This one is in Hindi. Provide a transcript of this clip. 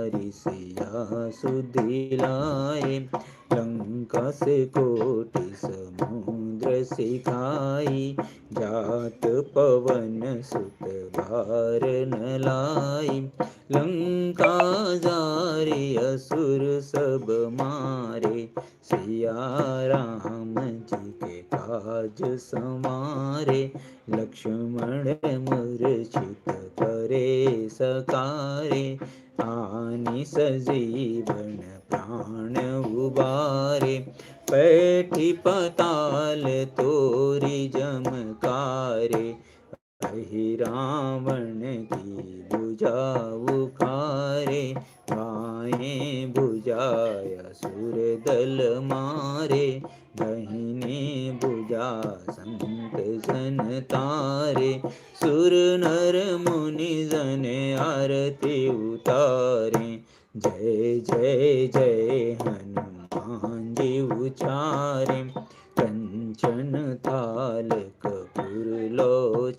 हमारी सिया सुधि लाए। लंका से कोटि समुद्र सिखाई, जात पवन सुत बार न लाई। लंका जारे असुर सब मारे, सिया राम जी के काज संवारे। लक्ष्मण मूर्छित करे सकारे, आनि सजीवन प्राण उबारे। पैठी पताल तोरी जमकारे, अहि रावण की भुजा उखारे। बाएं भुजाय असुर दल मारे, दाहिने भुजा संत जन तारे। सुर नर मुनि जन आरती उतारे, जय जय जय हनुमान जी उचारे। कंचन थाल कपूर लो